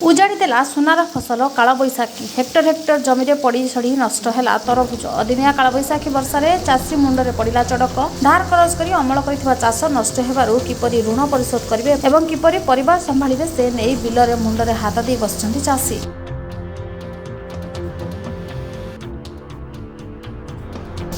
उजाड़ी देला सुनार फसल कालबैशाखी हेक्टर हेक्टर जमी पड़ी सड़ी नष्ट है तरबुज। अदिनिया कालबैशाखी वर्षा चाषी मुंडे पड़ा चड़क धार खरच कर अमल कर चाष नष्ट होगार किपरि ऋण परिशोध करेंगे और किपरि परिवार संभालिबे से नहीं बिलरे मुंडे हाथ दे बसिଛନ୍ତି चाषी।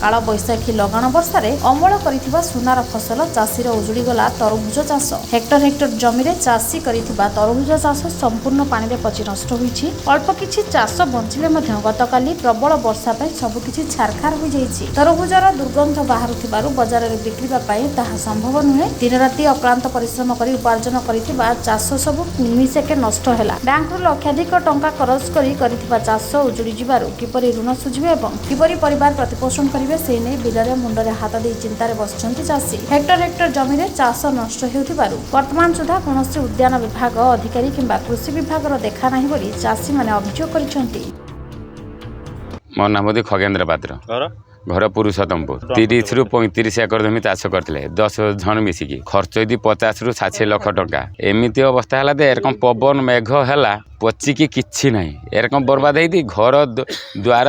काल बैशाखी लगाण वर्षार अमल करिथिबा सुनार फसल चाषीर उजुड़ी गला तरबुज चाष। हेक्टर हेक्टर जमी चाषी करिथिबा तरबुज चाष संपूर्ण पानी रे पची नष्ट होईछि। अल्प किछि चाष बंचिले मध्य गतकाली प्रबल वर्षा पय सबकिछि छारखार हो जाईछि। तरबुजर दुर्गंध बाहरुथिबारु बाजार रे बिक्रीबा पय ताहा संभव नुहे। दिन राति अक्लांत परिश्रम करी उपार्जन करिथिबा चाष सब निमिषेके नष्ट हैला। बैंकरु लक्षाधिक टंका खरच करिथिबा चाष उजुड़ी जिबारु किपरि ऋण सुझिबे एवं किपरि परिवार प्रतिपोषण करिवे से नहीं बिलरे मुंडरे हाथ दे चिंतार बसिଛନ୍ତି चाषी। हेक्टर हेक्टर जमी चाष नष्ट होउथिबारु वर्तमान सुधा कोनोसी उद्यान विभाग अधिकारी किंबा कृषि विभाग देखा नहीं बोली चाषी माने अभियोग करिसेंती। मो नाम खगेन्द्र पात्र घर पुरुषोत्तमपुर 30 रु 35 एकर जमी चाष करते 10 जन मिसिकी खर्च यदि 50 रु 60 लाख टंका एमती अवस्था है एरकम पवन मेघ है पचिकी किछि नहीं एरकम बर्बाद होती घर द्वार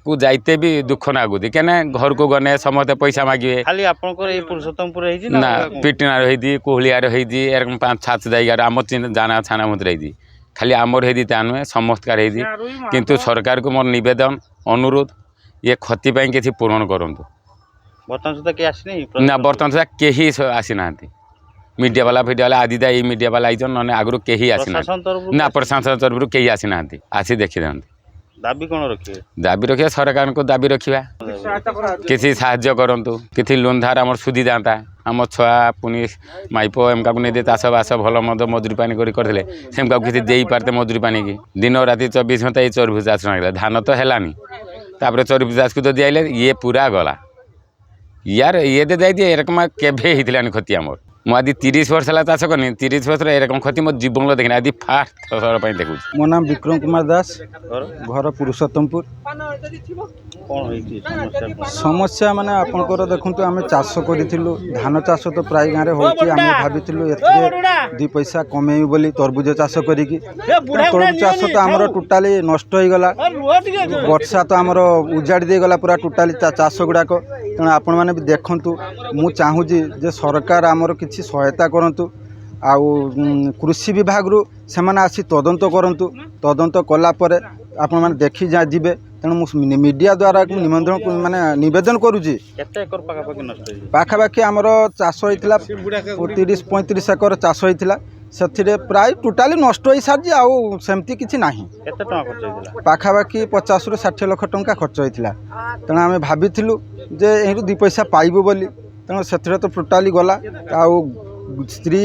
को जाइते भी दुख नागुदी क्या घर को गने समस्ते पैसा मागे खाली आपनकर पुरुषोत्तमपुर ना पिटना रही कोहलिया रही एरकम 5-7 जगह आम जाना छाना मत रही खाली आमर है नुहे समस्त किंतु सरकार को मोर निवेदन अनुरोध ये क्षति किसी पूरण करूँ बर्तमान सुधा किए आसी ना बर्तमान सुधा कहीं आसी ना मीडिया वाला आदि ये मीडिया वाला आई ना आगु कहीं आसी ना प्रशासन तरफ कहीं आसी ना आसी देखी था दाबी कौन रखिए दाबी रखिए सरकार को दाबी रखा किसी साहाय्य करंतु किसी लोन धार आम सुधी जाता आम छुआ पुनी माइप एमका को नहीं चाष बास भल मद मजुरी पानी करते सेमका किसी दे पारते मजुरी पानी की दिन राति 24 घंटा ये तरबुज चाष धान तो है तापर तरबुज चाष को जदि आइले ये पूरा गला यार ये दे जाइए एरकम केभे होता क्षति आमर मुझे 30 वर्ष है चाष करनी 30 वर्ष एरकम क्षति मो जीवन देखनी आज फास्ट थर देखू। मो नाम विक्रम कुमार दास घर पुरुषोत्तमपुर। समस्या माने आपनकर देखंतु आमे चाष करिथिलु धान चाष तो प्राय गाँव होची आमे भाबिथिलु एते 2 पैसा कमेई बोली तरबुज चाष करिकी तरबुज चाष तो हमर टोटाली नष्ट होई गला वर्षा तो हमर उजाड़ी दे गला पूरा टोटाली चाष गुडाक तेणु आपण माने भी देखंतु मु चाहूजी जे सरकार हमर किछि सहायता करंतु आउ कृषि विभाग रु सेमाने आसी तदंत करंतु तदंत कला परे आपण माने देखि जा जिबे तेणु मीडिया द्वारा निमंत्रण माने निवेदन करूची पाखापाखि आमर चाष होइतिला 30-35 एकर चाष होइतिला से प्राय टोटाली नष्ट हो सारी आउ सेमती किछि नाही पाखापाखि 50 रु 60 लाख टंका खर्च होइतिला तेणु आमे भाबिथिलु जे एरु 2 पैसा पाइबो बोली तेणु से तो टोटाली गला आउ स्त्री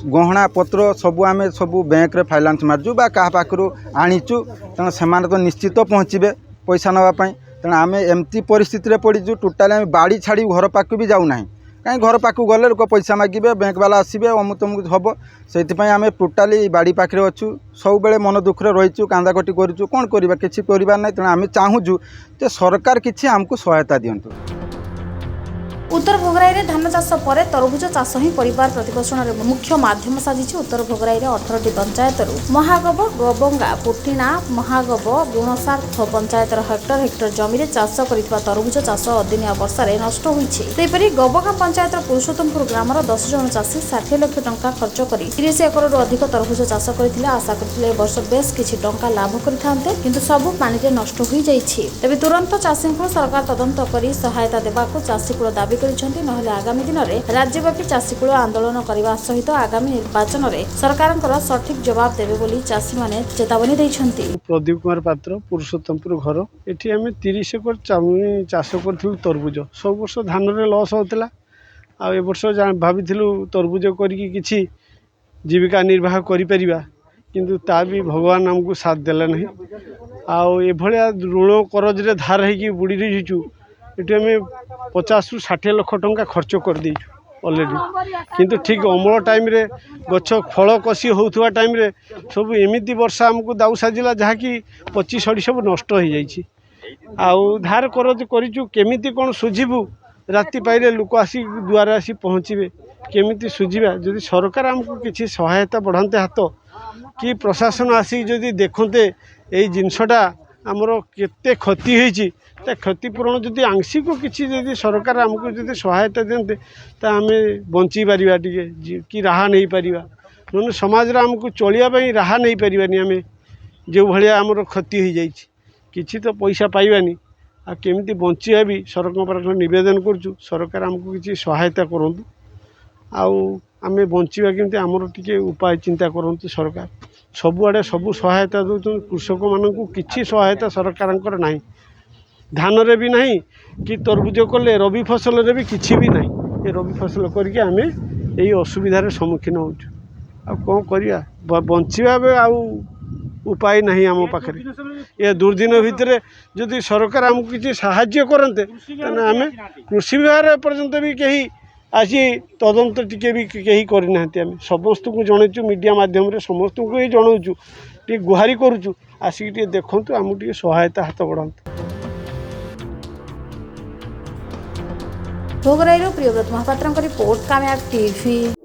गहना पत्र सबू आमे सबू बैंक रे फाइनान्स मारजु बा कहा पाखरु आनीचु तेणु सेमाने तो निश्चित पहुँचे पैसा नापी तेणु आम एमती परिस्थिति रे पड़ीजु टोटाली आम बाड़ी छाड़ी घर पाक भी जाऊना कहीं घर पाक गले लोक पैसा मागे बैंक वाला आसबे अमुक तमुक हम से आम टोटाली बाड़ी पाखे अच्छु सब बेले मन दुखरे रहीचु कांदाकटी करूँ कौन करवा किसी करवार ना तेणु आम चाहूँ जे सरकार किसी आमको सहायता दिंतु। उत्तर भोगराई रे धान चाष पर तरबुज चाष ही परिवार प्रतिपोषण मुख्य माध्यम साजिछि। उत्तर भोगराई रे 18टी पंचायत महागब गबंगा पुटिना महागब गुणसार्थ पंचायत हेक्टर हेक्टर जमी चाष कर तरबुज चाष अदिनिया वर्षा नष्ट होईछि। सेहिपरि गबंगा पंचायत पुरुषोत्तमपुर ग्रामर 10 जन चाषी 60 लाख टंका खर्च कर 30 एकर अधिक तरबुज चाष करथिले आशा करथिले वर्ष बेस किछि टंका लाभ करिथान्ते किंतु सब पानी रे नष्ट होई जाईछि। तबे तुरंत चाषी को सरकार तदंत करी सहायता देबाको चाषी को दाबी नहले आगामी दिन में राज्यव्यापी चाषीकूल आंदोलन करने सहित आगामी निर्वाचन में सरकार सठिक जवाब देवे बोली चाषी माने चेतावनी देइछन्ति। प्रदीप कुमार पात्र पुरुषोत्तमपुर घर एठी आम 30 एकर चाष कर तरबुज सब वर्ष धान रे लॉस होता आ वर्ष भाभी तरबुज करी जीविका निर्वाह करिपरिबा किंतु ता भी भगवान आमको साथ देला नहीं आउ एभलिया ऋण करज रे धार होगी बुड़ी रहीचु ये आम 50 रु 60 लाख टंका खर्च कर देइछु ऑलरेडी किंतु ठीक अमल टाइम रे गछ फल कषि होउथुवा टाइम रे सब एमिति वर्षा हमको दाउ साजिला जहा कि 25 सब नष्ट हो जाइछि आउ धार करज करिचु केमिति कोन सुझिबु राति पाइले लोक आसी दुआर आसी पहुँचे केमिति सुझिबा जदि सरकार हमको किसी सहायता बढ़ाते हाथ कि प्रशासन आसिक जदि देखते यही जिनसटा आमर केते क्षति होती क्षतिपूरण जदि आंशिक किसी जदि सरकार आमको जदि सहायता दिंते तो आम बंची पारिबा कि राहा नहीं पारिबा नोने समाज रे आमको चलिया राहा नहीं पारिबानी आम जो भाया आमर क्षति हो जाइए किसी तो पैसा पाइबानी आ केमिति बंचिया भी सरकार पाख निवेदन करुँ सरकार आमको किसी सहायता करूँ आउ आम बंचिबा केमिति आमर टिके उपाय चिंता करूँ सरकार सबुआड़े सबू सहायता दौरान कृषक मानू किसी सहायता सरकार ना धान रे भी नहीं कि तरबुज कले रबी फसल रे भी किसी भी नहीं ये रबी फसल करके आम यही असुविधार सम्मुखीन हो कौन करवा बंचिबा आउ उपाय नहीं आम पाखे ये दुर्दिन भितर जदि सरकार आमको किसी साहाय्य करते आम कृषि विभाग पर्यंत भी कहीं आसी तदंत टिके भी कहीं करना आम समस्त को जनइचु मीडिया माध्यम रे समस्त को ही जनाऊँ टे गुहारी करुचु आसिक टे देखु आमको टे सहायता हाथ बढ़ाते। भोगराईरू प्रियव्रत महापात्र रिपोर्ट कामयाब टीवी।